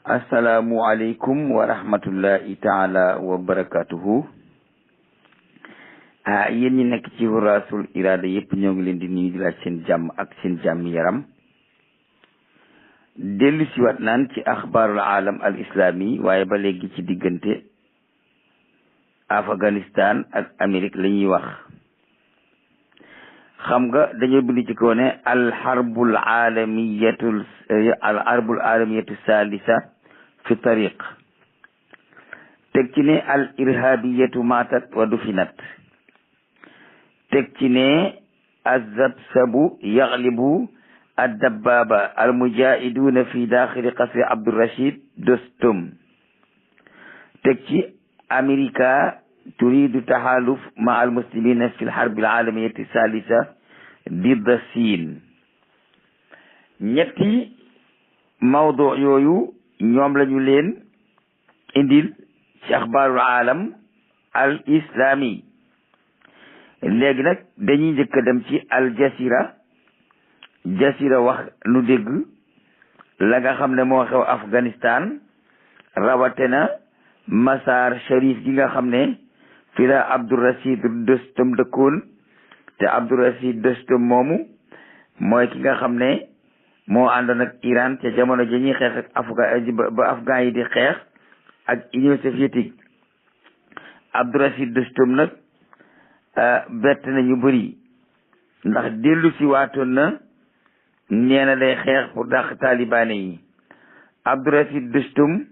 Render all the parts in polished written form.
asalaamualeykum wa rahmatullahi taala wa barakatuhu. Yéen ñi nekk ci Warasul Irada yëpp ñoo ngi leen di nuyu di laaj seen jàmm ak seen jàmm yaram. dellu siwaat naan ci axbaarul aalam al islami waaye ba léegi ci diggante Afghanistan ak Amérique la ñuy wax. xam nga dañoo bind ci kaw ne al harbul aalamiyatu salisa fi tariq, teg ci ne al irhabiyatu matat wa dufinat, teg ci ne azabsabu yaglibu addababa al mujahiduna fi daxili qasri Abdurrashid Dostum, teg ci Amerika turidu tahaluf ma al muslimina fi al harbi al alamiyati salisa didda Siin. ñetti mawdu yooyu ñoom lañu leen indil ci axbaarul aalam al islami. léegi nag dañuy njëkk a dem ci al jasira wax nu dégg la nga xam ne moo xew Afghanistan, rawatena Masar Sharif gi nga xam ne fi la Abdurrashid Dostum dëkkoon, te Abdurrashid Dostum moomu mooy ki nga xam ne moo àndoon ak Iran te jamono ji ñuy xeex ak afghan yi di xeex ak Union soviétique. Abdurrashid Dostum nag bett na ñu bëri ndax dellu si waatoon na, nee na day xeex pour dàq talibaane yi. Abdurrashid Dostum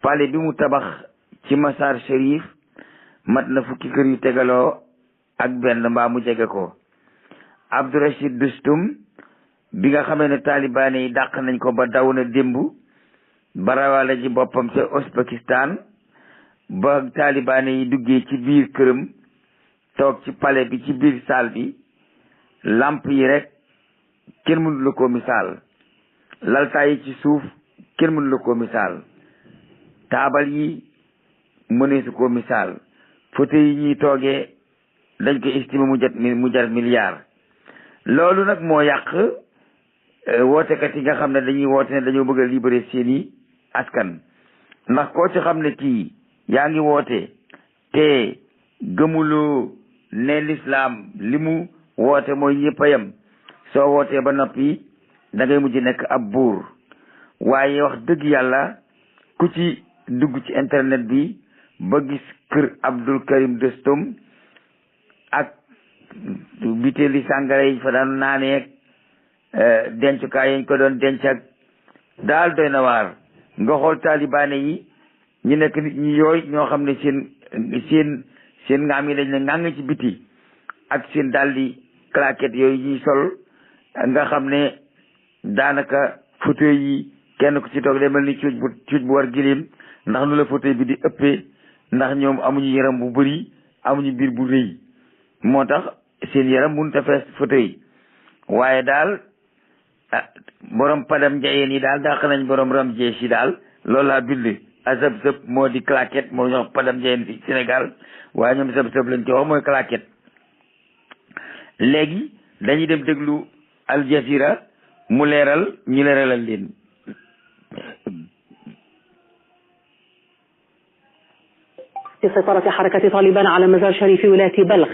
palais bi mu tabax ci Masar Sharif mat na fukki kër yu tegaloo ak benn mbaa mu jege ko. Abdurrashid Dostum bi nga xamee ne talibaane yi dàq nañ ko ba daw na démb ba rawale ji boppam ca Ouzbékistan, ba talibaane yi duggee ci biir këram toog ci palais bi ci biir salle bi, lamp yi rek kenn mënu la ko misaal, laltaay yi ci suuf kenn mënu la ko misaal, taabal yi mëneesu ko misaal, fauteuil yi ñuy toogee dañ ko estimé mu jar milliard. loolu nag moo yàq wootekat yi nga xam ne dañuy woote ne dañoo bëgg a libérer seeni askan. ndax koo ci xam ne kii yaa ngi woote te gëmuloo ne l'islam li mu woote mooy ñëpp a yem, soo wootee ba noppi da ngay mujj nekk ab buur. waaye wax dëgg yàlla ku ci dugg ci internet bi ba gis kër Abdul Karim Dostum ak bitéeli sàngara yi fa daan naaneeg dencukaay yañ ko doon denc ak daal doy na waar. nga xool talibaane yi ñu nekk nit ñi yooyu ñoo xam ne seen ngaam yi dañ ne ngàng ci biti ak seen daldi claquette yooyu ñuy sol, nga xam ne daanaka fauteuil yi kenn ku ci toog day mel ni cuuj bu war giléem ndax nu la fauteuil bi di ëppee, ndax ñoom amuñu yaram bu bëri, amuñu biir bu rëy, moo tax seen yaram mënut a fees fauteuil. waaye daal borom padam njayeen yi daal dàq nañ borom ram jees yi daal, loolu laa bind. azab-zab moo di claquette, moo ñox padam njayeen fi Sénégal, waaye ñoom zab-zab lañ ci wax mooy claquette. léegi dañuy dem déglu Al Jazeera mu leeral ñu leeralal leen. سيطرة حركة طالبان على مزار شريف ولاية بلخ،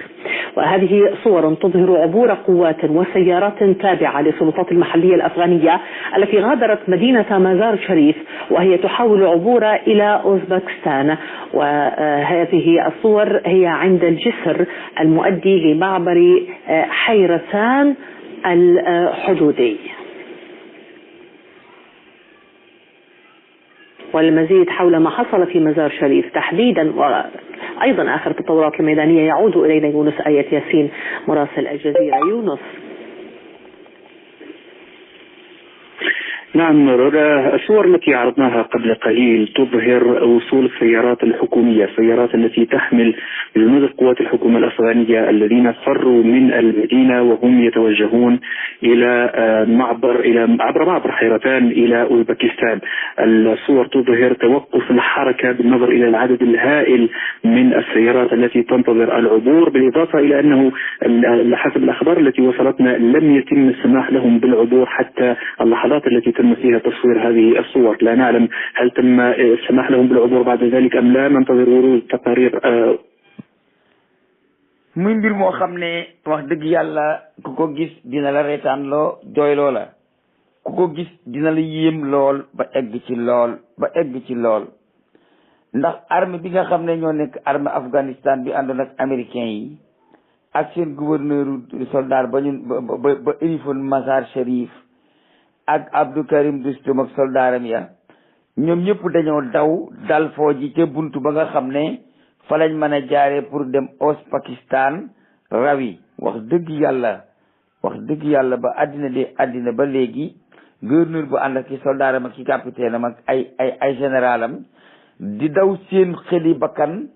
وهذه صور تظهر عبور قوات وسيارات تابعة للسلطات المحلية الأفغانية التي غادرت مدينة مزار شريف وهي تحاول عبور إلى أوزبكستان. وهذه الصور هي عند الجسر المؤدي لمعبر حيرتان الحدودي. والمزيد حول ما حصل في مزار شريف تحديدا وأيضا آخر التطورات الميدانية يعود إلينا يونس آية ياسين مراسل الجزيرة. يونس. نعم رضا، الصور التي عرضناها قبل قليل تظهر وصول السيارات الحكومية، السيارات التي تحمل جنود القوات الحكومة الأفغانية الذين فروا من المدينة وهم يتوجهون إلى عبر معبر حيرتان إلى أوزبكستان. الصور تظهر توقف الحركة بالنظر إلى العدد الهائل من السيارات التي تنتظر العبور، بالإضافة إلى أنه حسب الأخبار التي وصلتنا لم يتم السماح لهم بالعبور حتى اللحظات التي تم فيها تصوير هذه الصور. لا نعلم هل تم السماح لهم بالعبور بعد ذلك أم لا، ننتظر ورود تقارير. muy mbir moo xam ne wax dëgg yàlla ku ko gis dina la reetaan loo jooyloo la, ku ko gis dina la yéem lool ba egg ci lool ndax armée bi nga xam ne ñoo nekk armée Afghanistan bi àndoon ak américain yi ak seen gouverneur soldat ba ñu ba élifoon Mazar Sharif ak Abdou Karim Dostum ak soldaaram ya ñoom ñëpp dañoo daw dal foo ji ca buntu ba nga xam ne fa lañ mën a jaaree pour dem Pakistan rawi. wax dëgg yàlla ba àddina ba léegi gouverneur bu ànd ak ki soldaaram ak ki capitaine am ak ay généralam di daw seen xeli bakkan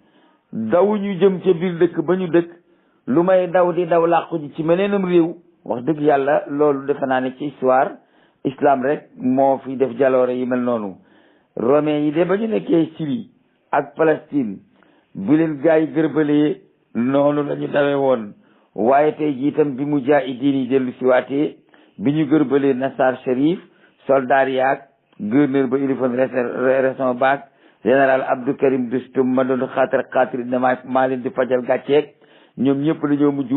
daw ñu jëm ca biir dëkk ba ñu dëkk lu may daw di daw làqu ji ci meneenam réew. wax dëgg yàlla loolu defe naa ne ci histoire islam rek moo fi def jaloore yi mel noonu. romain yi de ba ñu nekkee Syrie ak Palestine bu leen gaa yi gërbalee noonu la ñu dawee woon, waaye tey jii itam bi mujaahidiin yi dellu si waatee bi ñu gërbalee Mazar Sharif soldat yaag gouverneur ba ilifoon région baak général Abdou Karim Dostum ma doon xaatir ne maa leen di fajal gàcceeg ñoom ñëpp dañoo mujj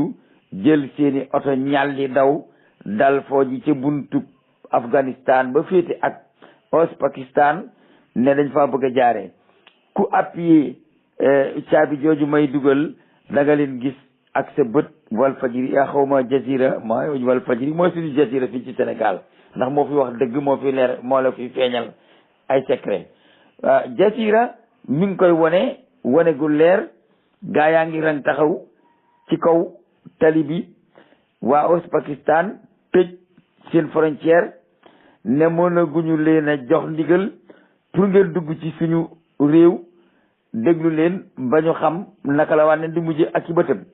jël seeni oto ñalli daw dal foo ji ca buntu Afghanistan ba féete ak Pakistan ne dañ faa bëgg a jaaree. ku appuyé caabi jooju may dugal da nga leen gis ak sa bët Walfadjri yaa xaw ma Jazira mooy Walfadjri mooy suñu Jazira fii ci Sénégal ndax moo fi wax dëgg moo fi leer moo la fi feeñal ay secret. Jazira mi ngi koy wane gu leer gaa yaa ngi rang taxaw ci kaw tali bi waa Pakistan tëj seen frontière ne mënaguñu leen a jox ndigal pour ngeen dugg ci suñu réew déglu leen ba ñu xam naka la wànne di mujje ak ci bëtam.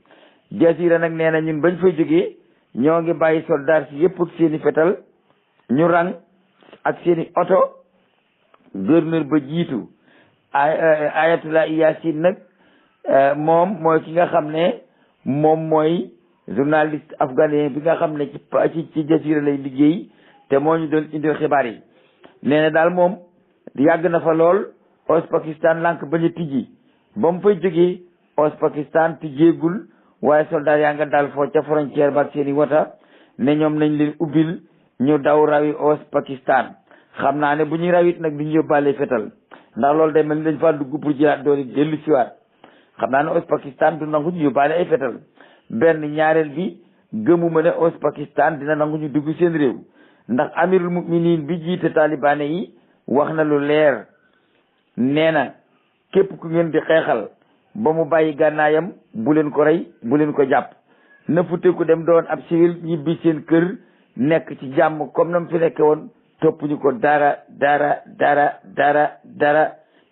Jazira nag nee na ñun bañ fay jógee ñoo ngi bàyyi soldat si yëpp ak seeni fetal ñu rang ak seeni oto. gouverneur ba jiitu Ayatollah Yasin nag moom mooy ki nga xam ne moom mooy journaliste afghanin bi nga xam ne ci Jazira lay liggéey te moo ñu doon indil xibaar yi. nee na daal moom yàgg na fa lool Pakistan lànk bañ a tijji ba mu fay jógee Pakistan tijjeegul waaye soldat yaa nga daal foo ca frontière ba ak seeni wota ne ñoom nañ leen ubbil ñu daw rawi Pakistan. xam naa ne bu ñuy rawit nag du ñu yóbbaale fetal ndax loolu day mel ni dañ faa dugg pour jëlaat doole dellu siwaat. xam naa ne Pakistan du nangu ñu yóbbaale ay fetal. benn ñaareel bi gëmuma ne Pakistan dina nangu ñu dugg seen réew ndax amirul muminin bi jiite talibaane yi wax na lu leer nee na képp ku ngeen di xeexal ba mu bàyyi gànnaayam bu leen ko rey bu leen ko jàpp na futeeku dem doon ab civil ñibbi seen kër nekk ci jàmm comme na mu fi nekke woon. topp ñu ko dara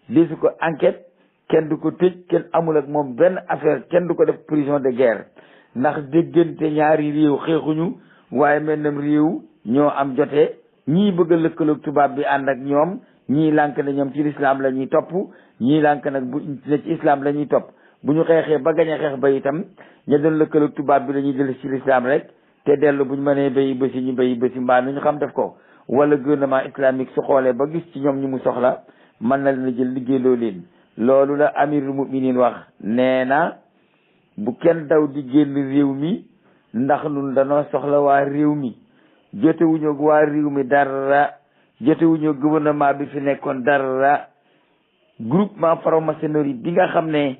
lisu ko enquête kenn du ko tëj kenn amul ak moom benn affaire kenn du ko def prison de guerre ndax déggante ñaari réew xeexuñu waaye mel nam réew ñoo am jotee ñii bëgg a lëkkaloog tubaab bi ànd ak ñoom ñii lànk ne ñoom ci lislaam la ñuy topp ñii lànk nag bu ne ci islam la ñuy topp bu ñu xeexee ba gañ a xeex ba itam ña doon lëkkaloog tubaab bi la ñuy dellu ci lislaam rek te dellu bu ñu mënee béyi bési ñu béyi bési mbaa nu ñu xam def ko. wala gouvernement islamique su xoolee ba gis ci ñoom ñu mu soxla mën na leen jël liggéeyloo leen. loolu la amirul muminin wax nee na bu kenn daw di génn réew mi ndax nun danoo soxla waa réew mi jotewuñu ak waa réew mi dara jotewuñu gouvernement bi fi nekkoon dara groupement franc-maçonnerie bi nga xam ne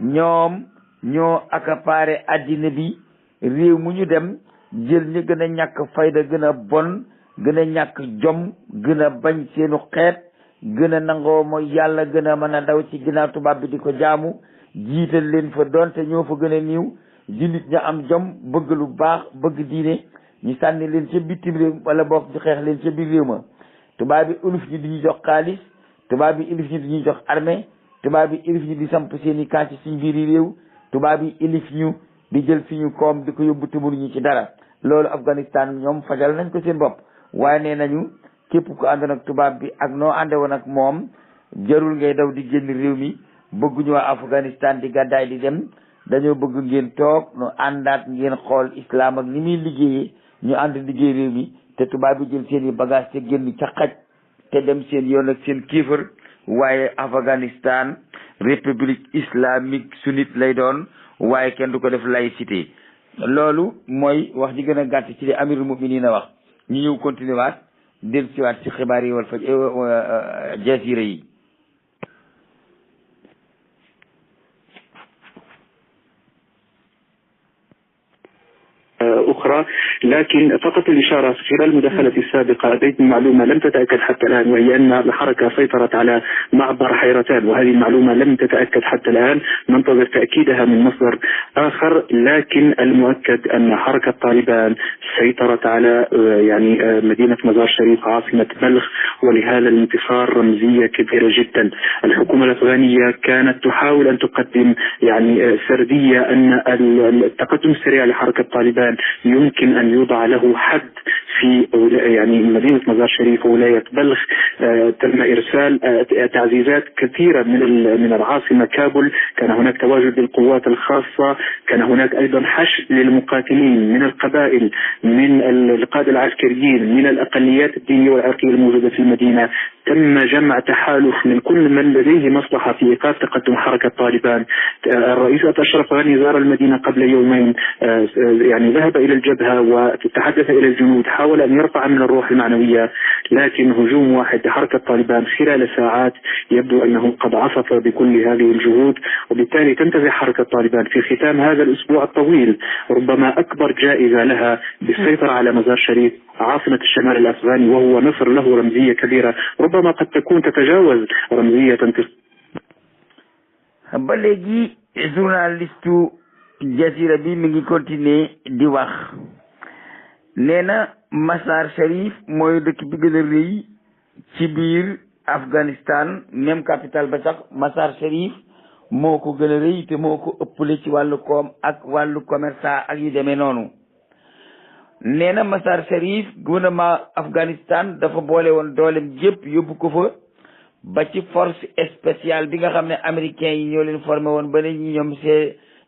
ñoom ñoo accaparé addina bi réew mu ñu dem jël ñu gën a ñàkk fayda gën a bon gën a ñàkk jom gën a bañ seenu xeet gën a nangoo mooy yàlla gën a mën a daw ci ginnaaw tubaab bi di ko jaamu jiital leen fa doonte ñoo fa gën a niiw jullit ña am jom bëgg lu baax bëgg diine ñu sànni leen ca bitim réew wala bokk ñu xeex leen ca biir réew ma tubaab bi uluf ñi di ñu jox xaalis tubaab bi ilif ñi di ñu jox armée tubaab bi ilif ñi di samp seeni camp ci suñ biir réew tubaab bi ilif ñu di jël fi ñu koom di ko yóbbu tumur ñu ci dara loolu Afghanistan ñoom fajal nañ ko seen bopp waaye nee nañu képp ku àndoon ak tubaab bi ak noo ànde woon ak moom jarul ngay daw di génn réew mi bëgguñu waa Afghanistan di gàddaay di dem dañoo bëgg ngeen toog nu àndaat ngeen xool islam ak ni muy liggéeyee ñu ànd liggéey réew mi te tubaab bi jël seen i bagage te génn ca xaj te dem seen yoon ak seen kiifar. waaye Afghanistan république islamique sunnite lay doon waaye kenn du ko def laïcité. loolu mooy wax ji gën a gàtt ci li amirul mu'minin a wax. ñu ñëw continuer waat del siwaat ci xibaar yi wal fa jazira yi. أخرى، لكن فقط الإشارة خلال المداخلة السابقة أتيت معلومة لم تتأكد حتى الآن، وهي أن الحركة سيطرت على معبر حيرتان، وهذه المعلومة لم تتأكد حتى الآن، ننتظر تأكيدها من مصدر آخر. لكن المؤكد أن حركة طالبان سيطرت على يعني مدينة مزار شريف عاصمة بلخ، ولهذا الانتصار رمزية كبيرة جدا. الحكومة الأفغانية كانت تحاول أن تقدم يعني سردية أن التقدم السريع لحركة طالبان يمكن أن يوضع له حد في يعني مدينة مزار شريف وولاية بلخ. تم إرسال تعزيزات كثيرة من العاصمة كابول، كان هناك تواجد للقوات الخاصة، كان هناك أيضا حشد للمقاتلين من القبائل، من القادة العسكريين، من الأقليات الدينية والعرقية الموجودة في المدينة. تم جمع تحالف من كل من لديه مصلحة في إيقاف تقدم حركة طالبان. الرئيس أشرف غني زار المدينة قبل يومين، يعني ذهب إلى الجبهة وتحدث إلى الجنود، حاول أن يرفع من الروح المعنوية، لكن هجوم واحد لحركة طالبان خلال ساعات يبدو أنه قد عصف بكل هذه الجهود، وبالتالي تنتزع حركة طالبان في ختام هذا الأسبوع الطويل ربما أكبر جائزة لها بالسيطرة على مزار شريف عاصمة الشمال الأفغاني، وهو نصر له رمزية كبيرة ربما قد تكون تتجاوز رمزية ba léegi journaliste Jazira bi mi ngi continuer di wax. nee na Mazar Sharif mooy dëkk bi gën a rëy ci biir Afghanistan, même capitale ba sax Mazar Sharif moo ko gën a rëy te moo ko ëppale ci wàllu koom ak wàllu commerçant ak yu demee noonu. nee na Mazar Sharif gouvernement Afghanistan dafa boole woon doolem jépp yóbbu ko fa, ba ci force spéciale bi nga xam ne américains yi ñoo leen formé woon ba ne ñi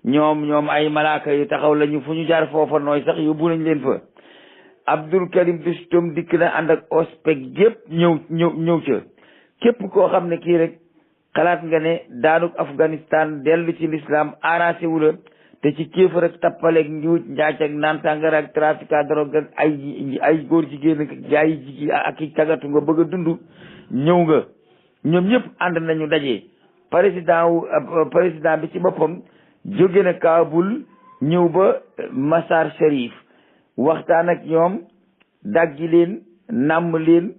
ñoom ay malaaka yu taxaw lañu, fu ñu jaar foofa nooy sax yóbbu nañ leen fa. Abdul Karim Dustom dikk na ànd ak ospec yépp ñëw ca. képp koo xam ne kii rek xalaat nga ne daanuk Afghanistan dellu ci l'islam arrangé wu la, te ci kéefar ak tappaleeg njuuj njaac ak naan sàngara ak trafic à drogue ak ay góor jigéen ak jaay jigi ak i tagatu nga bëgg a dund, ñëw nga. ñoom ñëpp ànd nañu daje. président bi ci boppam jóge na Kaabul ñëw ba Mazar Sharif, waxtaan ak ñoom, daggi leen, nàmm leen,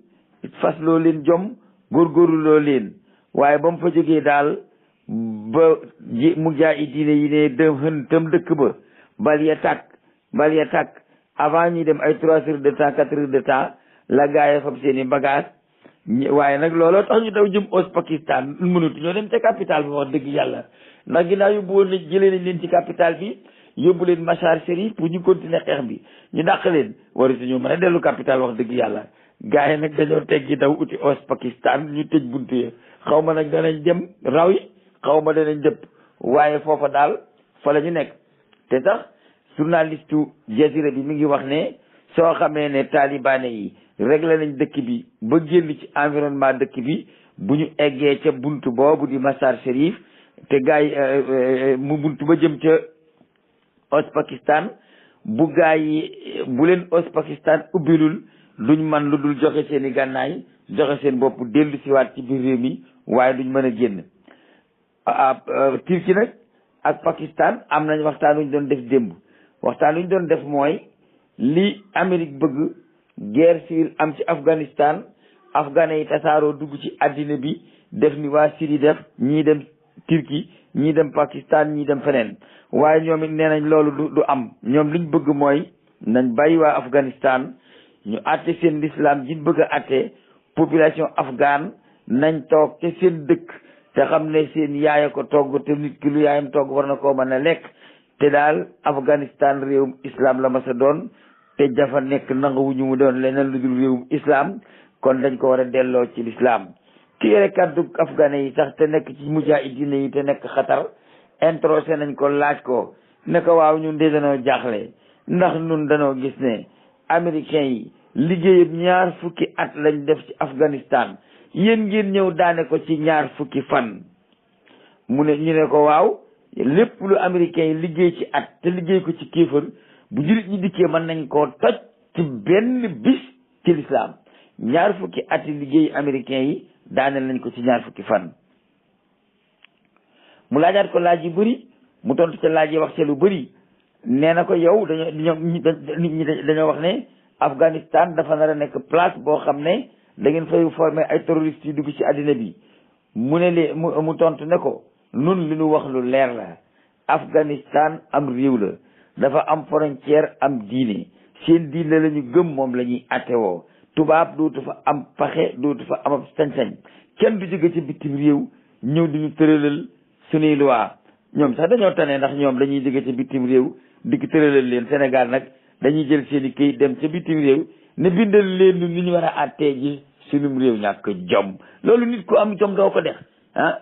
fasloo leen jom, góorgóorluloo leen. waaye ba mu fa jógee daal ba mujaahidiin yi ne dem dëkk ba bal ya tàkk avant ñuy dem ay 3 heures de temps 4 heures de temps la gaaya fab seeni bagage. waaye nag looloo tax ñu daw jëm Pakistan, mënatu ñoo dem ca capital bi wax dëgg yàlla, ndax ginnaaw yóbbu woon nañ jëlee nañ leen ci capital bi yóbbu leen Mazar Sharif pour ñu continuer xeex bi, ñu dàq leen wari suñu mën a dellu capital wax dëgg yàlla. gars yi nag dañoo teggi daw uti Pakistan, ñu tëj buntu yi, xaw ma nag danañ dem raw yi, xaw ma danañ dëpp, waaye foofa daal fa la ñu nekk. te tax journaliste Jazira bi mi ngi wax ne soo xamee ne talibaane yi réglé nañ dëkk bi ba génn ci environnement dëkk bi, bu ñu eggee ca buntu boobu di Mazar Sharif te gars yi mu buntu ba jëm ca Pakistan, bu gars yi bu leen Pakistan ubbilul duñ man lu dul joxe seen i gànnaay, joxe seen bopp dellu siwaat ci biir réew mi, waaye duñ mën a génn. Turquie nag ak Pakistan am nañ waxtaan wu ñu doon def démb. waxtaan wu ñu doon def mooy li Amérique bëgg guerre civile am ci Afghanistan, afghanais yi tasaaroo dugg ci addina bi, def ni waa Syrie def, ñii dem Turquie, ñii dem Pakistan, ñii dem feneen. waaye ñoom it nee nañ loolu du am. ñoom liñ bëgg mooy nañ bàyyi waa Afghanistan ñu àtte seen l'islam jiñ bëgg a àtte, population afghane nañ toog te seen dëkk te xam ne seen yaaya ko togg, te nit ki lu yaayam togg war na koo mën a lekk. te daal Afghanistan réewum islam la mas a doon, te dafa nekk nanguwuñu mu doon leneen lu dul réewum islam, kon dañ ko war a delloo ci l'islam. ki yore kàddu afghanais yi sax te nekk ci mujaahidiin yi te nekk xatar, introsé nañ ko laaj ko ne ko waaw ñun de danoo jaaxle, ndax ñun danoo gis ne américains yi liggéeyam 20 fukki at lañ def ci Afghanistan yéen ngeen ñëw daane ko ci 20 fukki fan mu ne ñu ne ko waaw lépp lu américains yi liggéey ci at te liggéey ko ci kéefër bu jullit ñi dikkee mën nañ koo toj ci benn bis ci lislaam 20 fukki at yi liggéey américains yi daaneel nañ ko ci 20 fukki fan mu laajaat ko laaj yu bëri mu tontu ca laaj yi wax ca lu bëri nee na ko yow dañoo wax ne Afghanistan dafa nar a nekk place boo xam ne da ngeen fay former ay terroristes yu dugg ci àddina bi mu ne lee mu tontu ne ko nun li ñu wax lu leer la Afghanistan am réew la dafa am frontière am diine seen diine la ñu gëm moom la ñuy attewoo tubaab dootu fa am paxe dootu fa am sañ-sañ kenn du jóge ci bitim réew ñëw di ñu tëralal suñuy loi ñoom sax dañoo tane ndax ñoom dañuy jóge ci bitim réew dikk tëralal leen Sénégal nag dañuy jël seen i këyit dem ca bitim réew ne bindal leen ni ñu war a attee ji sunum réew ñàkk jom loolu nit ku am jom doo ko def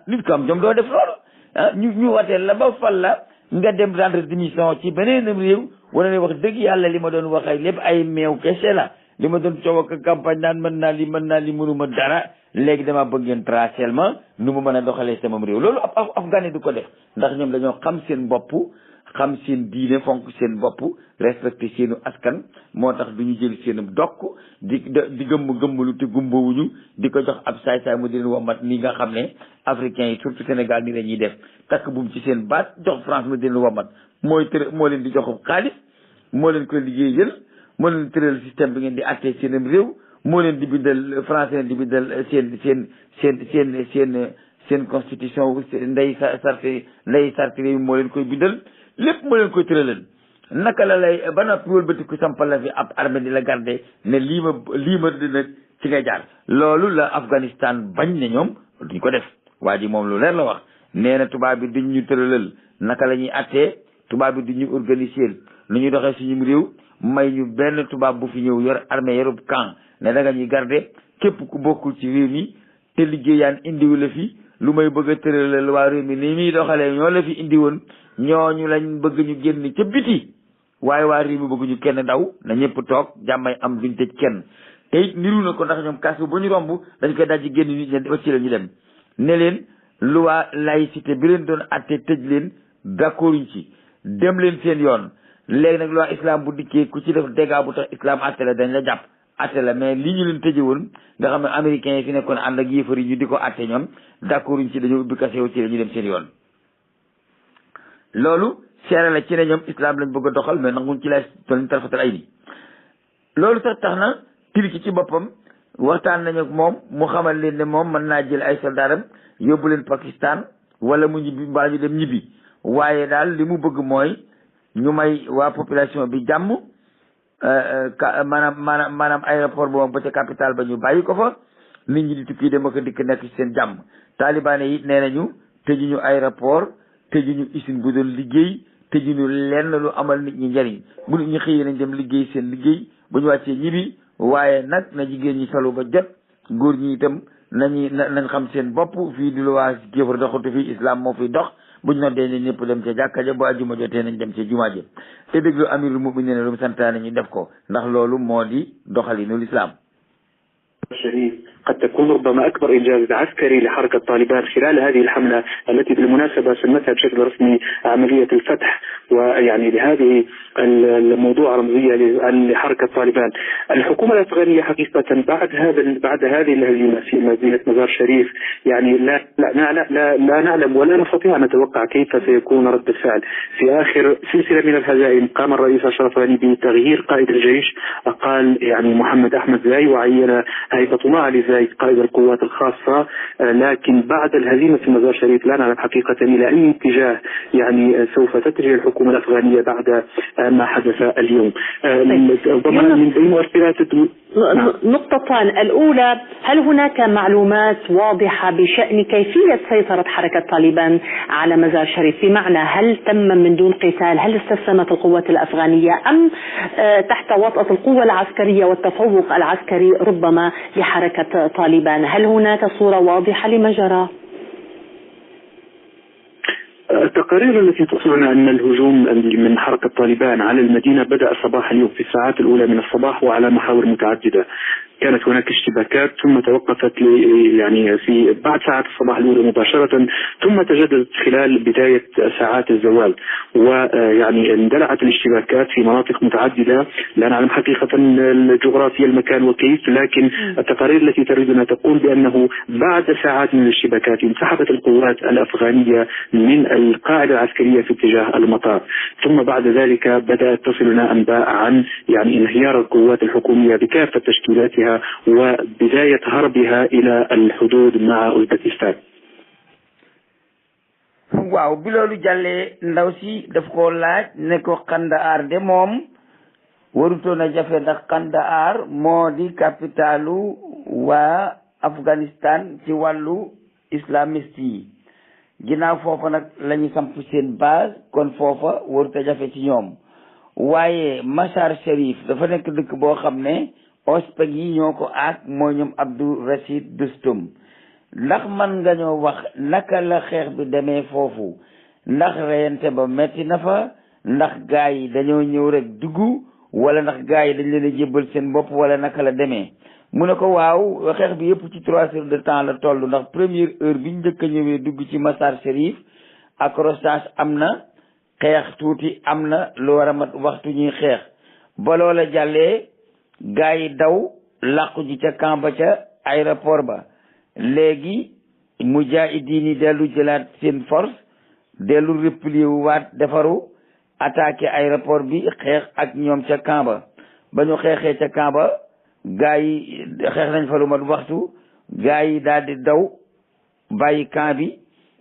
nit ku am jom doo def loolu ñu wateel la ba fal la nga dem rendre démission ci beneen réew wane ne wax dëgg yàlla li ma doon wax ay lépp ay meew kese la li ma doon coow ak campagne naan mën naa li mënuma dara léegi dama bëgg ngeen tracel ma nu mu mën a doxalee sama réew loolu ab afghani du ko def ndax ñoom dañoo xam seen bopp xam seen diine fonk seen bopp respecté seenu askan moo tax du ñu jël seen dokk di gëmmalu te gumbawuñu di ko jox ab saay-saay mu di leen wommat ni nga xam ne africains yi surtout Sénégal ni la ñuy def takk buum ci seen baat jox France mu di leen wommat moo leen di joxub xaalis moo leen ko liggéeyal moo leen tëral système bi ngeen di attee seenam réew moo leen di bindal français leen di bindal seen constitution ndey sarti réew moo leen koy bindal lépp moo leen koy tëralal naka la lay ba noppi wëlbatiku sampal la fi ab armée di la garder ne lii ma dina ci nga jaar loolu la Afghanistan bañ ne ñoom duñ ko def waa ji moom lu leer la wax nee na tubaab bi duñ ñu tëralal naka la ñuy attee tubaab bi duñ ñu organiser lu ñuy doxee suñu réew may ñu benn tubaab bu fi ñëw yor armée yorub camp ne da nga ñuy garder képp ku bokkul ci réew mi te liggéeyaan indiwu la fi lu may bëgg a tëralal waa réew mi ni muy doxalee ñoo la fi indi woon ñooñu lañ bëgg ñu génn ca biti waaye waa réew mi bëgg ñu kenn daw na ñëpp toog jàmmay am duñ tëj kenn te it niru na ko ndax ñoom kaas bu ñu romb dañ koy dajji génn nit ñi wacci la ñu dem ne leen loi laïcité bi leen doon atte tëj leen d'accorduñ ci dem leen seen yoon léegi nag loi islam bu dikkee ku ci def dégâts bu tax islam atte la dañ la jàpp atte la mais li ñu leen tëje woon nga xam ne américains yi fi nekkoon ànd ak yéefar yi ñu di ko atte ñoom d'accorduñ ci dañoo ubbi kasew ci la ñu dem seen yoon loolu seere la ci ne ñoom islam lañ bëgg a doxal mais nanguñ ci lay tolni tarafatal ay ni loolu sax tax na Turquie ci boppam waxtaan nañu ak moom mu xamal leen ne moom mën naa jël ay soldaaram yóbbu leen Pakistan wala mu ñibbi mbaa ñu dem ñibbi waaye daal li mu bëgg mooy ñu may waa population bi jàmm maanaam aéroport boobu ba ca capitale ba ñu bàyyi ko fa nit ñi di tukki dem ak dikk nekk ci seen jàmm taalibaane yi nee nañu tëjuñu aéroport tëjuñu usine bu doon liggéey tëjuñu lenn lu amal nit ñi njëriñ bu nit ñi xëyee nañ dem liggéey seen liggéey bu ñu wàccee ñibbi waaye nag na jigéen ñi solu ba jot góor ñi itam nañ xam seen bopp fii di lu waa kéefar doxatu fii islam moo fiy dox buñ noddee ne ñëpp dem ca jàkka ja bu àjjuma jotee nañ dem ca jumaa ja te déglu amirul mu'minin lu mu santaane ñu def ko ndax loolu moo di doxalinu l'islam. قد تكون ربما أكبر إنجاز عسكري لحركة طالبان خلال هذه الحملة التي بالمناسبة سمتها بشكل رسمي عملية الفتح ويعني لهذه الموضوع رمزية لحركة طالبان. الحكومة الأفغانية حقيقة بعد هذه الهزيمة في مدينة مزار شريف يعني لا نعلم ولا نستطيع أن نتوقع كيف سيكون رد الفعل. في آخر سلسلة من الهزائم قام الرئيس أشرف غني بتغيير قائد الجيش، أقال يعني محمد أحمد زاي وعين هيبة الله علي زاي قائد القوات الخاصة، لكن بعد الهزيمة في مزار شريف لا نعلم حقيقة إلى أي اتجاه يعني سوف تتجه الحكومة الأفغانية بعد ما حدث اليوم. طبعا من بين مؤثرات نقطتان، الأولى هل هناك معلومات واضحة بشأن كيفية سيطرة حركة طالبان على مزار شريف؟ بمعنى هل تم من دون قتال؟ هل استسلمت القوات الأفغانية أم تحت وطأة القوة العسكرية والتفوق العسكري ربما لحركة طالبان؟ هل هناك صورة واضحة لما جرى؟ التقارير التي تصلنا أن الهجوم من حركة طالبان على المدينة بدأ صباح اليوم في الساعات الأولى من الصباح وعلى محاور متعددة. كانت هناك اشتباكات ثم توقفت يعني في بعد ساعات الصباح الأولى مباشرة، ثم تجددت خلال بداية ساعات الزوال، ويعني اندلعت الاشتباكات في مناطق متعددة. لا نعلم حقيقة الجغرافيا المكان وكيف، لكن التقارير التي تريدنا تقول بأنه بعد ساعات من الاشتباكات انسحبت القوات الأفغانية من القاعدة العسكرية في اتجاه المطار، ثم بعد ذلك بدأت تصلنا أنباء عن يعني انهيار القوات الحكومية بكافة تشكيلاتها وبداية هربها إلى الحدود مع أوزبكستان. waaw bi loolu jàllee ndaw si daf koo laaj ne ko Kandahar de moom warutoon a jafe ndax Kandahar moo di capitalu waa Afghanistan ci wàllu islamiste yi. ginnaaw foofa nag la ñu samp seen base kon foofa warut a jafe ci ñoom, waaye Mazar Sharif dafa nekk dëkk boo xam ne ospek yi ñoo ko aak mooy ñoom Abdul Rashid Dostum. ndax man nga ñoo wax naka la xeex bi demee foofu, ndax reyante ba metti na fa, ndax gaa yi dañoo ñëw rek dugg wala ndax gaa yi dañ leen a jébbal seen bopp wala naka la demee. mu ne ko waaw xeex bi yëpp ci 3 heures de temps la toll, ndax première heure bi njëkk a ñëwee dugg ci Mazar Sharif accrochage am na, xeex tuuti am na lu war a mat waxtu ñuy xeex. ba loola jàllee gaa yi daw làqu ji ca camp ba ca aéroport ba. léegi mujaahidiin yi dellu jëlaat seen force, dellu replier wu waat defaru attaqué aéroport bi xeex ak ñoom ca camp ba ñu xeexee ca camp ba gaa yi xeex nañ fa lu mat waxtu, gaa yi daal di daw bàyyi camp bi,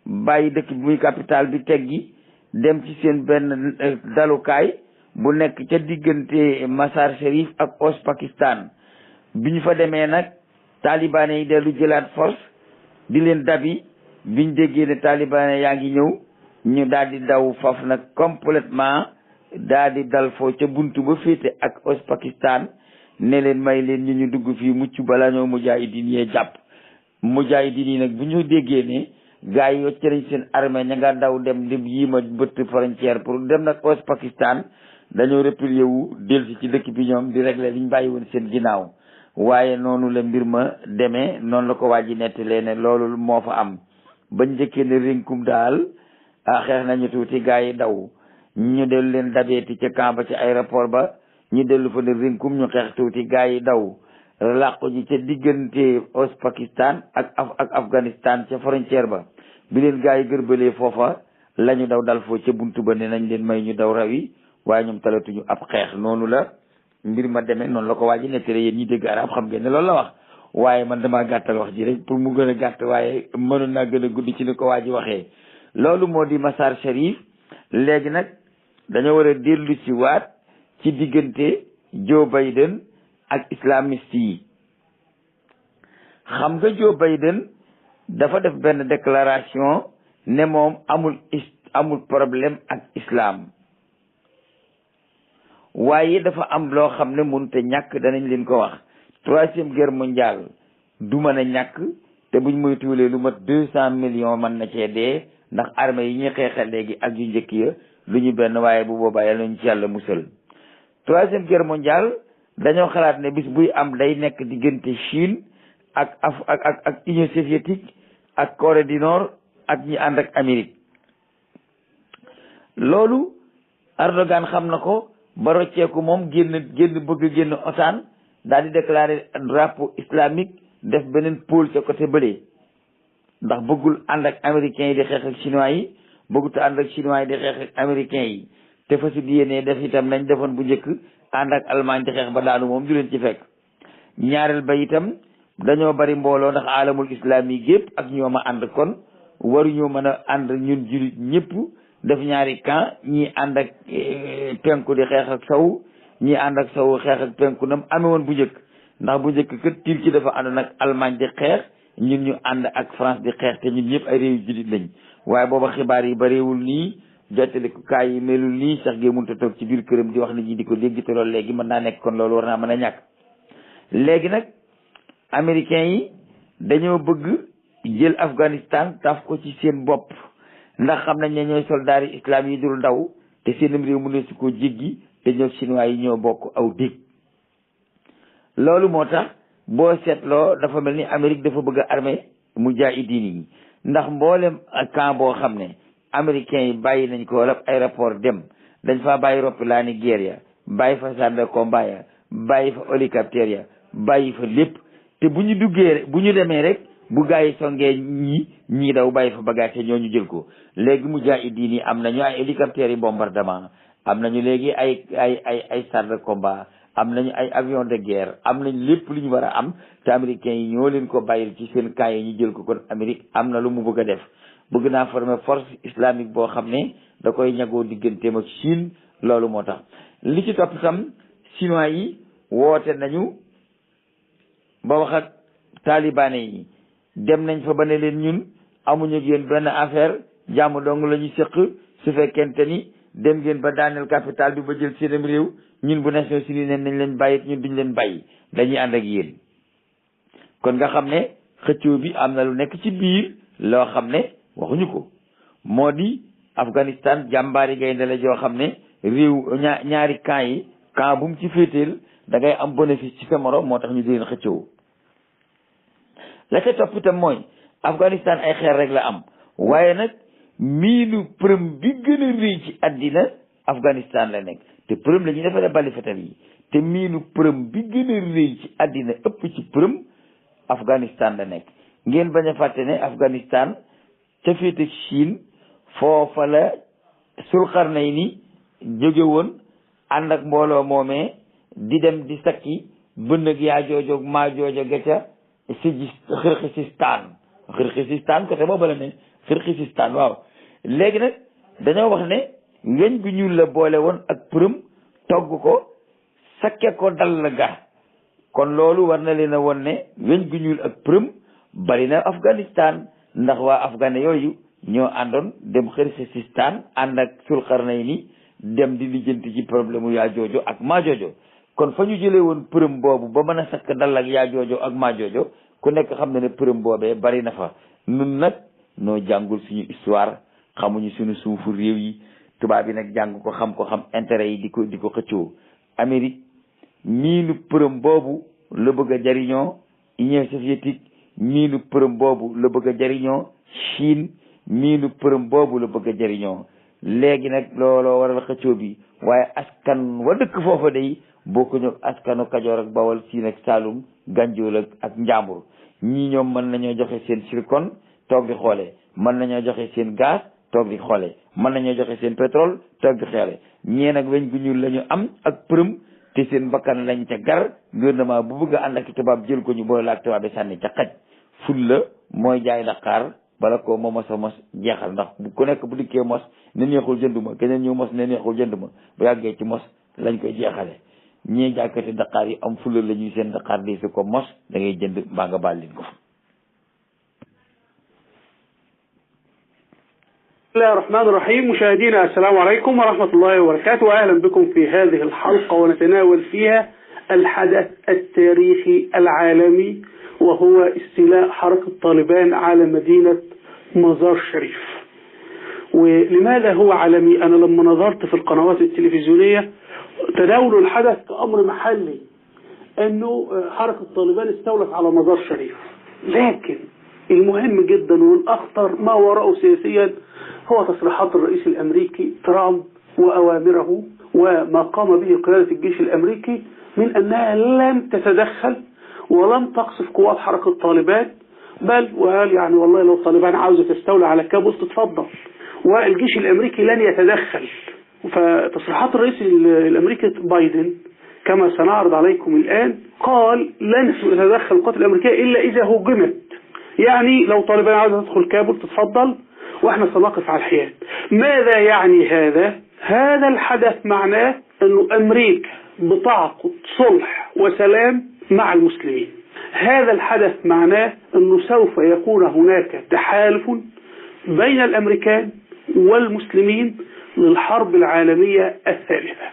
bàyyi dëkk bi muy capital bi teggi dem ci seen benn dalukaay bu nekk ca diggante Mazar Sharif ak Ouzbékistan. bi ñu fa demee nag talibaane yi dellu jëlaat force di leen dabi, biñ déggee ne talibaane yaa ngi ñëw ñu daal di daw faf nag complètement daal di dal foo ca buntu ba féete ak Ouzbékistan ne leen may leen ñu dugg fii mucc bala ñoo mujaahidiin yee jàpp. mujaahidiin yi nag bu ñu déggee ne gars yi wacc nañ seen armée ña nga daw dem di yiima bëtt frontière pour dem nag Ouzbékistan, dañoo replier wu dellusi ci dëkk bi ñoom di régler liñ bàyyi woon seen ginnaaw. waaye noonu la mbir ma demee, noonu la ko waa ji nettalee ne loolu moo fa am. bañ njëkkee ne rénkum daal xeex nañu tuuti gaa yi daw, ñu dellu leen dabeeti ca camp ba ci aéroport ba, ñu dellu fa ne rénkum ñu xeex tuuti gaa yi daw làqu ji ca diggante Ouzbékistan ak Afghanistan ca frontière ba. bi leen gaa yi gërbalee foofa la ñu daw dal foo ca buntu ba ne nañ leen may ñu daw rawi, waaye ñoom talatuñu ab xeex. noonu la mbir ma demee, noonu la ko waa ji nettali. yéen ñi dégg arab xam ngeen ne loolu la wax, waaye man damaa gàttal wax ji rek pour mu gën a gàtt, waaye mënoon naa gën a gudd ci ni ko waa ji waxee. loolu moo di Mazar Sharif. léegi nag dañoo war a dellu si waat ci diggante Joe Biden ak islamiste yi. xam nga Joe Biden dafa def benn déclaration ne moom amul problème ak islam, waaye dafa am loo xam ne mënut a ñàkk, danañ leen ko wax. 3e guerre mondiale du mën a ñàkk, te buñ moytuwulee lu mat 200 millions mën na cee dee, ndax armée yi ñuy xeexal léegi ak yu njëkk ya lu ñu benn, waaye bu boobaa yàlla nañ ci yàlla musal. 3e guerre mondiale dañoo xalaat ne bis buy am day nekk diggante Chine ak Union soviétique ak Corée du Nord ak ñi ànd ak Amérique. loolu Erdogan xam na ko ba rocceeku moom génn OTAN, daal di déclarer drapeau islamique, def beneen pôle ca côté bële, ndax bëggul ànd ak américains yi di xeex ak chinois yi, bëggut ànd ak chinois yi di xeex ak américains yi, te fa si yéenee def itam nañ defoon bu njëkk ànd ak Allemagne di xeex ba daanu moom du leen ci fekk. ñaareel ba itam dañoo bari mbooloo, ndax alamul islamique yëpp ak ñoom a ànd, kon waruñoo mën a ànd ñun jullit ñëpp def ñaari camp, ñii ànd ak penku di xeex ak saw, ñii ànd ak saw xeex ak penku nam amee woon bu njëkk. ndax bu njëkk kat Turquie dafa ànd nag Allemagne di xeex, ñun ñu ànd ak France di xeex, te ñun ñëpp ay réew jullit lañ. waaye booba xibaar yi bariwul nii, jotalikukaay yi melul nii, sax gee mënut a toog ci biir këram di wax nit ñi di ko dégg, te loolu léegi mën naa nekk, kon loolu war naa mën a ñàkk. léegi nag américains yi dañoo bëgg jël Afghanistan taf ko ci seen bopp, ndax xam nañ ne ñooy soldaar yi islam yi dul ndaw te seenam réew mu ne su ko jéggi te ñoo chinois yi ñoo bokk aw dégg. loolu moo tax boo seetloo dafa mel ni Amérique dafa bëgg a armée mujaahidiin yi ndax mboolem camp boo xam ne américains yi bàyyi nañ ko wala aéroport dem dañ faa bàyyi roppilaani guerre ya bàyyi fa chars de combat ya bàyyi fa hélicoptère ya bàyyi fa lépp te bu ñu duggee bu ñu demee rek bu gaa yi songee ñii daw bàyyi fa bagage ñoo ñu jël ko. léegi mujaahidiin yi am nañu ay hélicoptères yi bombardement am nañu léegi ay chars de combat am nañu ay avion de guerre am nañ lépp lu ñu war a am te américains yi ñoo leen ko bàyyil ci seen camp yi ñu jël ko. kon Amérique am na lu mu bëgg a def bëgg naa former force islamique boo xam ne da koy ñagoo digganteem ak Chine. loolu moo tax li ci topp itam chinois yi woote nañu ba wax ak talibaane yi dem nañ fa ba ne leen ñun amuñu ak yéen benn affaire jàmm dong la ñu séq su fekkente ni dem ngeen ba daaneel capital bi ba jël seenam réew ñun bu Nations Unies ne nañ leen bàyyi ñun duñ leen bàyyi dañuy ànd ak yéen. kon nga xam ne xëccoo bi am na lu nekk ci biir loo xam ne waxuñu ko moo di Afghanistan jàmbaari gaynde la joo xam ne réew ñaari camp yi camp bu mu ci féeteel da ngay am bénéfice ci sa morom moo tax ñu di leen xëccoo. la ca topp itam mooy Afghanistan ay xeer rek la am waaye nag miinu përëm bi gën a rëy ci àddina Afghanistan la nekk te përëm la ñuy defaree bali fetal yi te miinu përëm bi gën a rëy ci àddina ëpp ci përëm Afghanistan la nekk. ngeen bañ a fàtte ne Afghanistan ca féete Chine foofa la Sulqarnayni jóge woon ànd ak mbooloo moomee di dem di sakki bënn ak yaa joojoog maa joojo ga ca Xirxisistaan côté boobu la ne Xirxisistaan waaw. léegi nag dañoo wax ne weñ gu ñuul la boole woon ak përëm togg ko sakke ko dal la ga kon loolu war na leen a woon ne weñ gu ñuul ak përëm bari na Afghanistan ndax waa afghane yooyu ñoo àndoon dem Xirxisistaan ànd ak Sulqarnayni dem di lijjanti ci problème u yaa joojo ak maa joojo. kon fa ñu jëlee woon përëm boobu ba mën a sakk dal ak yaa joojo ak maa joojo ku nekk xam na ne përëm boobee bari na fa. nun nag noo jàngul suñu histoire xamuñu suñu suufu réew yi tubaab yi nag jàng ko xam intérêt yi di ko xëccoo. Amérique miinu përëm boobu la bëgg a jariñoo Union soviétique miinu përëm boobu la bëgg a jariñoo Chine miinu përëm boobu la bëgg a jariñoo. léegi nag looloo waral xëccoo bi waaye askan wa dëkk foofa day bokkuñu askanu Kajoor ak Bawol Siin ak Saalum Ganjool ak Njàmbur. ñii ñoom mën nañoo joxe seen zircon toog di xoole mën nañoo joxe seen gaz toog di xoole mën nañoo joxe seen pétrole toog di xoole ñee nag weñ gu ñuul la ñu am ak përëm te seen bakkan lañ ca gar gouvernement bu bëgg a ànd ak tubaab jël ko ñu boole ak tubaab bi sànni ca xaj ful la mooy jaay Dakar bala ko moo mos a mos jeexal ndax ku nekk bu dikkee mos ne neexul jënduma keneen ñu mos ne neexul jënduma bu yàggee ci mos lañ koy jeexale ñii jàkkati Dakar yi am fula la ñuy seen Dakar di su ko mos da ngay jënd mbaa nga baal leen ko fa. بسم الله الرحمن الرحيم. مشاهدينا السلام عليكم ورحمة الله وبركاته وأهلا بكم في هذه الحلقة ونتناول فيها الحدث التاريخي العالمي وهو استيلاء حركة طالبان على مدينة مزار شريف. ولماذا هو عالمي؟ أنا لما نظرت في القنوات التلفزيونية تداولوا الحدث كأمر محلي أنه حركة طالبان استولت على مزار شريف، لكن المهم جدا والأخطر ما وراءه سياسيا هو تصريحات الرئيس الأمريكي ترامب وأوامره وما قام به قيادة الجيش الأمريكي من أنها لن تتدخل ولن تقصف قوات حركة طالبان، بل وقال يعني والله لو طالبان عاوزة تستولى على كابوس تتفضل والجيش الأمريكي لن يتدخل. فتصريحات الرئيس الأمريكي بايدن كما سنعرض عليكم الآن قال لن تتدخل القوات الأمريكية إلا إذا هجمت، يعني لو طالبان عاوزة تدخل كابول تتفضل واحنا سنقف على الحياد. ماذا يعني هذا؟ هذا الحدث معناه أنه أمريكا بتعقد صلح وسلام مع المسلمين. هذا الحدث معناه أنه سوف يكون هناك تحالف بين الأمريكان والمسلمين للحرب العالمية الثالثة.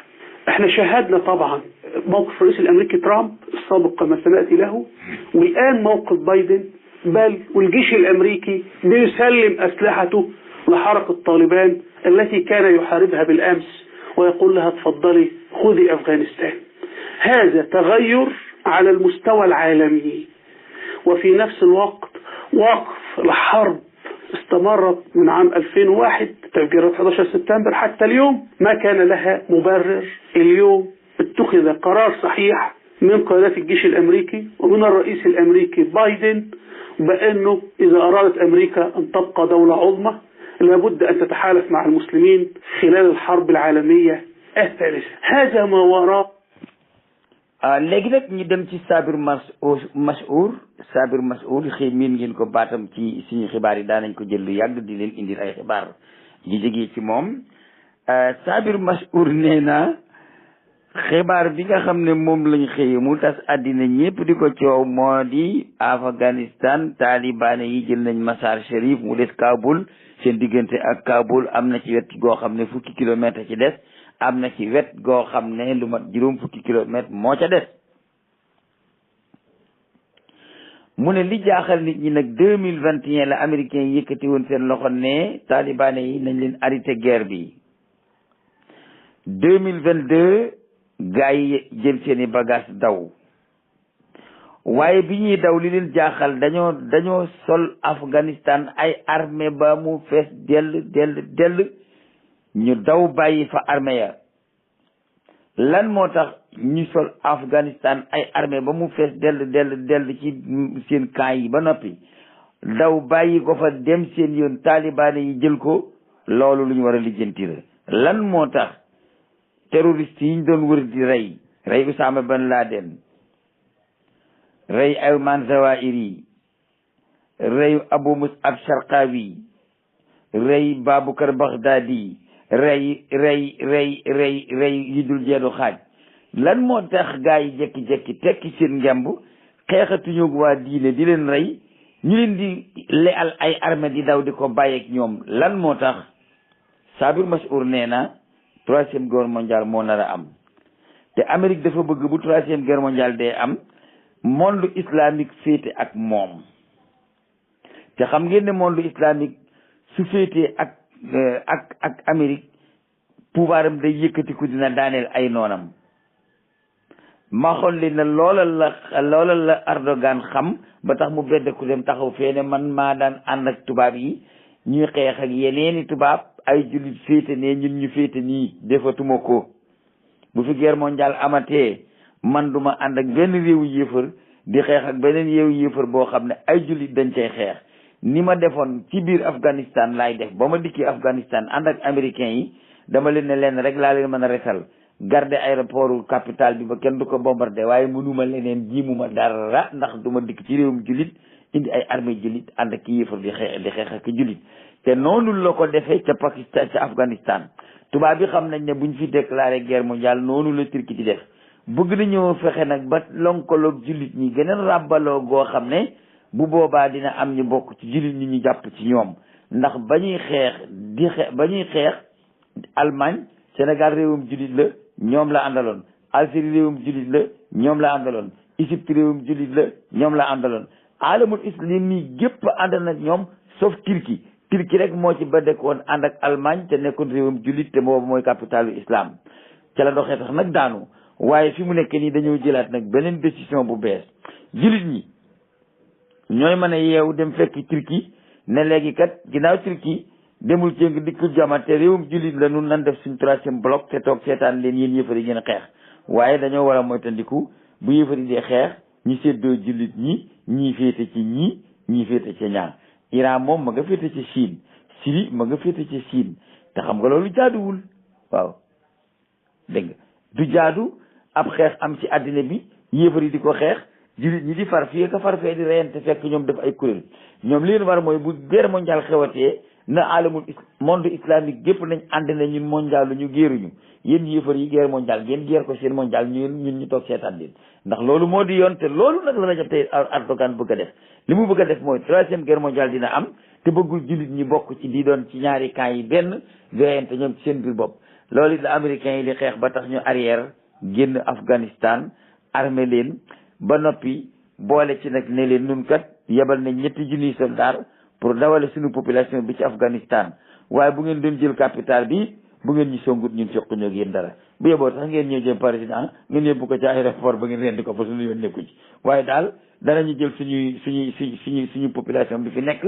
احنا شاهدنا طبعا موقف الرئيس الأمريكي ترامب السابق كما سنأتي له، والآن موقف بايدن، بل والجيش الأمريكي بيسلم أسلحته لحركة طالبان التي كان يحاربها بالأمس ويقول لها تفضلي خذي أفغانستان. هذا تغير على المستوى العالمي، وفي نفس الوقت وقف لحرب استمرت من عام 2001 تفجيرات 11 سبتمبر حتى اليوم ما كان لها مبرر. اليوم اتخذ قرار صحيح من قيادات الجيش الأمريكي ومن الرئيس الأمريكي بايدن بأنه إذا أرادت أمريكا أن تبقى دولة عظمى لابد أن تتحالف مع المسلمين خلال الحرب العالمية الثالثة. هذا ما وراء. léegi nag ñu dem ci Sabir Mas'our xëy miin ngeen ko baatam ci suñu xibaar yi daanañ ko jël lu yàgg di leen indil ay xibaar ji jógee ci moom. Sabir Mas'our nee na xibaar bi nga xam ne moom lañ xëy mu tas àddina ñëpp di ko coow moo di Afghanistan taliban yi jël nañ Mazar Sharif mu des Kaboul seen diggante ak Kaboul am na ci wet goo xam ne fukki kilomètre ci des am na ci wet goo xam ne lu mat juróom fukki kilomètre moo ca des. mu ne li jaaxal nit ñi nag 2021 la américains yi yëkkati woon seen loxo ne taliban yi nañ leen arrêté guerre bi. 2022 gaa yi jël seeni bagage daw waaye bi ñuy daw li leen jaaxal dañoo sol Afghanistan ay armée ba mu fees dell ñu daw bàyyi fa armée ya. lan moo tax ñu sol Afghanistan ay armée ba mu fees dell ci seen camp yi ba noppi daw bàyyi ko fa dem seen yoon taliban yi jël ko? loolu lu ñu war a lijjanti la. lan moo tax terroriste yi ñu doon wër di rey Oussama Ben Laden, rey Ayman Zawahiri, rey Abu Mus'ab Sharqawi, rey Babukar Baghdadi, rey yi dul jeedu xaaj? lan moo tax gaa yi jekki-jekki tekki seen ngemb xeexatuñu waa diine di leen rey ñu leen di leal ay armée di daw di ko bàyyeek ñoom? lan moo tax? Sabir Mas'our nee na 3e guerre mondiale moo nar a am te Amérique dafa bëgg bu 3e guerre mondiale dee am monde islamique féete ak moom. te xam ngeen ne monde islamique su féetee ak Amérique pouvoiram day yëkkatiku, dina daaneel ay noonam. ma xool leen ne loola la Erdogan xam ba tax mu bedd ku dem taxaw fee ne man maa daan ànd ak tubaab yi ñuy xeex ak yeneeni tubaab, ay jullit féete ne ñun ñu féete nii, defatuma ko. bu fi guerre mondiale amatee man duma ànd ak benn réewu yéefar di xeex ak beneen réewu yéefar boo xam ne ay jullit dañ cay xeex. ni ma defoon ci biir Afghanistan laay def. ba ma dikkee Afghanistan ànd ak américains yi dama leen ne leen rek laa leen mën a resal, garder aéroport capital bi ba kenn du ko bombardé, waaye mënuma leneen jiimuma dara ndax duma dikk ci réewum jullit indi ay armée jullit ànd ak yéefar di xeex ak jullit. te noonu la ko defee ca Pakistan ca Afghanistan. tubaab bi xam nañ ne buñ fi déclaré guerre mondiale noonu la Turquie di def. bëgg nañoo fexe nag ba lonkaloog jullit ñi gën a ràbbaloo goo xam ne bu boobaa dina am ñu bokk ci jullit ñi ñu jàpp ci ñoom. ndax ba ñuy xeex Allemagne, Sénégal réewum jullit la, ñoom la àndaloon. Algérie réewum jullit la, ñoom la àndaloon. Égypte réewum jullit la, ñoom la àndaloon. alamul islami gépp ànd na ñoom sauf Turquie. Turquie rek moo ci ba dekkoon ànd ak Allemagne te nekkoon réewum jullit te boobu mooy capitalu islam. ca la doxee tax nag daanu. waaye fi mu nekk nii dañoo jëlaat nag beneen décision bu bees. jullit ñi ñooy mën a yeewu dem fekk Turquie ne léegi kat ginnaaw Turquie demul cëng dikku jama te réewum jullit la nun nan def suñ 3e bloc te toog seetaan leen yéen yëfari ngeen xeex. waaye dañoo war a moytandiku bu yëfari dee xeex ñu séddoo jullit ñii féete ci ñii féete ci ñaar. Iran moom ma nga féete ci Chine, Syrie ma nga féete ci Chine te xam nga loolu jaaduwul. waaw dégg nga du jaadu ab xeex am ci àddina bi yëfari di ko xeex jullit ñi di far fii ka far fee di reyante fekk ñoom def ay kuréel. ñoom li leen war mooy bu guerre mondiale xewatee na alamul monde islamique gépp nañ ànd na ñun mondial lu ñu géeruñu yéen yëfar yi guerre mondiale ngeen geer ko seen mondial ñun ñu toog seetaan leen. ndax loolu moo di yoon te loolu nag la Rajab Tayyip Erdogan bëgg a def. li mu bëgg a def mooy 3e guerre mondiale dina am te bëggul jullit ñi bokk ci di doon ci ñaari camp yi benn veyante ñoom ci seen biir bopp. loolu it la américains yi di xeex ba tax ñu arrière génn Afghanistan armé leen ba noppi boole ci nag ne leen nun kat yebal nañ 3 junniy soldat pour dawale suñu population bi ci Afghanistan waaye bu ngeen doon jël capital bi bu ngeen ñu songut ñun soquñoo ak yéen dara bu yeboo sax ngeen ñëw jëm président ngeen yóbbu ko ci aéroport ba ngeen rendi ko fa suñu yoon nekku ci waaye daal danañu jël suñuy population bi fi nekk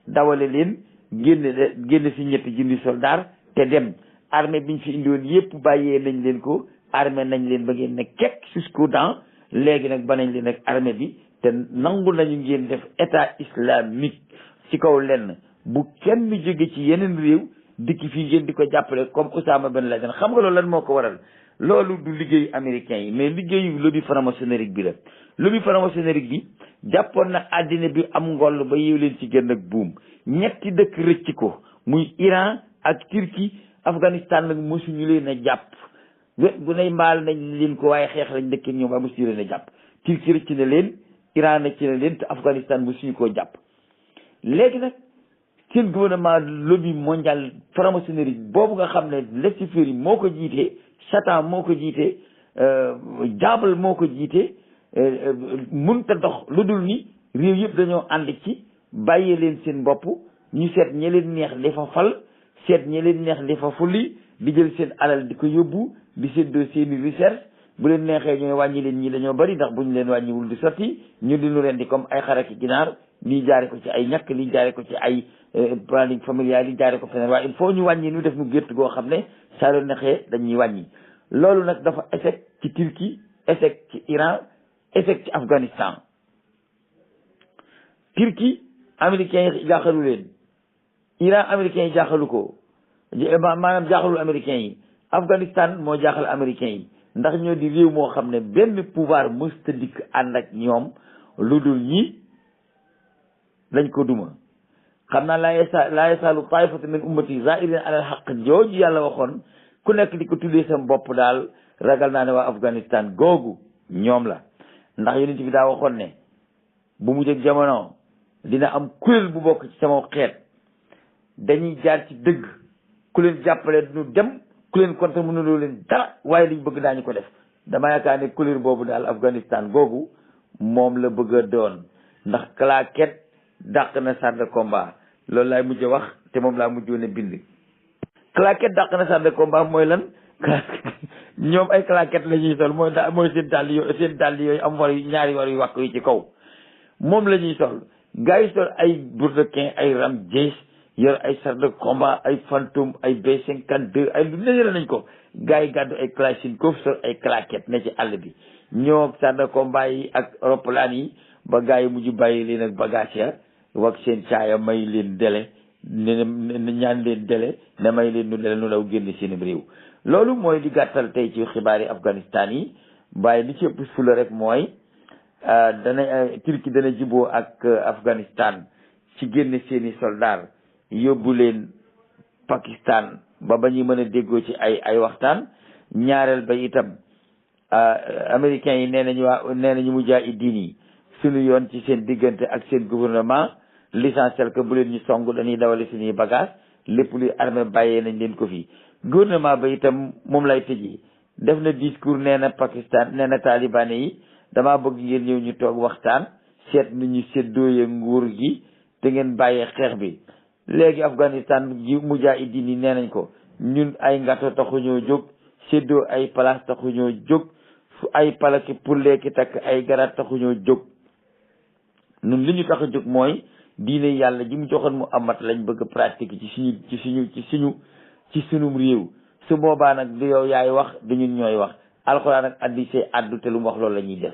dawale leen génn si ñetti junni soldat te dem armée biñ fi indiwoon yépp bàyyee nañ leen ko armée nañ leen ba ngeen ne kekk jusqu'aux dents léegi nag ba nañ leen ak armée bi te nangu nañu ngeen def état islamique ci kaw lenn bu kenn jóge ci yeneen réew dikki fii ngeen di ko jàppale comme Oussama Ben Laden xam nga loolu lan moo ko waral loolu du liggéeyu américain yi mais liggéeyu lobby franc-maçonnique bi la lobby franc-maçonnique bi jàppoon na àddina bi am ngoll ba yeew leen ci gën ak buum ñetti dëkk rëcc ko muy Iran ak Turquie Afghanistan nag mosuñu leen a jàpp wet bu nay mbaal nañ leen ko waaye xeex lañ dëkk ñoom waaye mosuñu leen a jàpp Turquie rëcc na leen Iran rëcc na leen te Afghanistan mosuñu koo jàpp léegi nag seen gouvernement lobby mondial franc-maçonnique boobu nga xam ne Luciferi moo ko jiite Satan moo ko jiite Diable moo ko jiite mënta dox lu dul ni réew yëpp dañoo ànd ci bàyyee leen seen bopp ñu seet ñi leen neex di fa fal seet ñi leen neex di fa fulli di jël seen alal di ko yóbbu di séddoo seeni recherche bu leen neexee ñooy wàññi leen ñi dañoo bari ndax bu ñu leen wàññiwul di sotti ñu dinu leen di comme ay xaraki ginaar lii jaare ko ci ay ñàkk lii jaare ko ci ay planning familial lii jaare ko feneen waaye il faut ñu wàññi ñu def nu gétt goo xam ne saa leen neexee dañuy wàññi loolu nag dafa échec ci Turquie échec ci Iran échec ci Afghanistan Turquie américains yi jaaxalu leen Iran américains yi jaaxalu ko maanaam jaaxalul américains yi Afghanistan moo jaaxal américains yi ndax ñoo di réew moo xam ne benn pouvoir mësta dikk ànd ak ñoom lu dul ñi dañ ko duma xam naa laa yasaalu taifatu min ummati zahirin alal haqq jooju yàlla waxoon ku nekk di ko tuddee sa bopp daal ragal naa ne waa Afghanistan googu ñoom la ndax yonent bi daa waxoon ne bu mu jëg jamono dina am kuréel bu bokk ci sama xeet dañuy jaar ci dëgg ku leen jàppale duñu dem ku leen contre mënuloo leen dara waaye liñ bëgg daañu ko def dama yaakaar ne kuréel boobu daal Afghanistan googu moom la bëgg a doon ndax claquette dàq na char de combat loolu laay mujj wax te moom laa mujjoon a bind claquette dàq na char de combat mooy lan ñoom ay claquette la ñuy sol mooy seen dàll yooyu am war ñaari war yu wàkk yi ci kaw moom la ñuy sol gars yi sol ay bourdequin ay ramjes yor ay char de combat ay fantôme ay B52 ay lu ne nañ ko gars yi gàddu ay kalachnikov sol ay claquette ne ci àll bi ñoo char de combat yi ak roppalaan yi ba gars yi mujj bàyyi leen ak bagage ya wax seen caaya may leen délai ne ñaan leen délai ne may leen nu délai nu daw génn seen réew loolu mooy di gàttal tey ci xibaari Afghanistan yi bàyyi li ci ëpp fula rek mooy Turquie dana jiboo ak Afghanistan ci génne seeni soldat yóbbu leen Pakistan ba ñuy mën a déggoo ci ay waxtaan ñaareel ba itam américains yi nee nañu mujaahidiin yi suñu yoon ci seen diggante ak seen gouvernement l'essentiel que bu leen ñu song dañuy dawale suñuy bagage lépp luy armée bàyyee nañ leen ko fii gouvernement ba itam moom lay tëjee def na discours nee na Pakistan nee na taliban yi damaa bëgg ngeen ñëw ñu toog waxtaan seet nu ñu séddooye nguur gi te ngeen bàyyee xeex bi léegi Afghanistan ji mujaahidiin yi nee nañ ko ñun ay ngato taxuñoo jóg séddoo ay place taxuñoo jóg fu ay palaki pulleeki takk ay garaat taxuñoo jóg ñun li ñu tax a jóg mooy diine yàlla ji mu joxoon mu amat lañ bëgg pratique ci suñu réew su boobaa nag du yow yaay wax du ñun ñooy wax alxuraan ak hadiis addu te lu mu wax loolu la ñuy def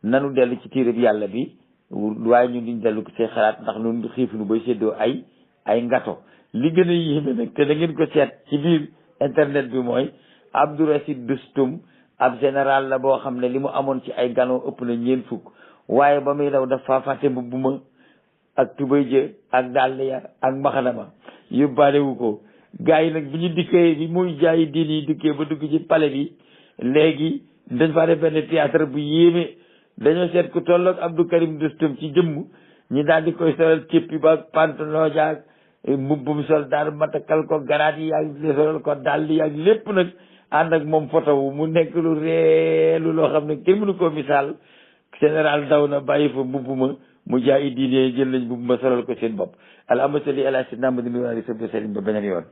nanu dellu ci téere bi yàlla bi waaye ñun duñ dellu ko see xalaat ndax ñun xiifunu bay séddoo ay ngato li gën a yéeme nag te da ngeen ko seet ci biir internet bi mooy Abdou Rachid Dostum ab général la boo xam ne li mu amoon ci ay ganoo ëpp na 4 fukk waaye ba muy daw dafa fàtte mbubb ma ak tubay jë ak dàll ya ak mbaxana ma yóbbaale wu ko gars yi nag bi ñu dikkee bi muy jaayi diin yi dikkee ba dugg ci palais bi léegi dañ faa def benn théâtre bu yéeme dañoo seet ku tolloog Abdou Karim Dostum ci jëmm ñi daal di koy solal céppi ba pantalon jaag mbubbum soldat matakal ko garaat yi ak solal ko dàll yi ak lépp nag ànd ak moom photo wu mu nekk lu reelu loo xam ne kenn mënu koo misaal général daw na bàyyi fa mbubb ma mujaahidiin yi jël nañ bu ma solal ko seen bopp al amasali ala sidna Madina wa ali sabbi salim ba beneen yoon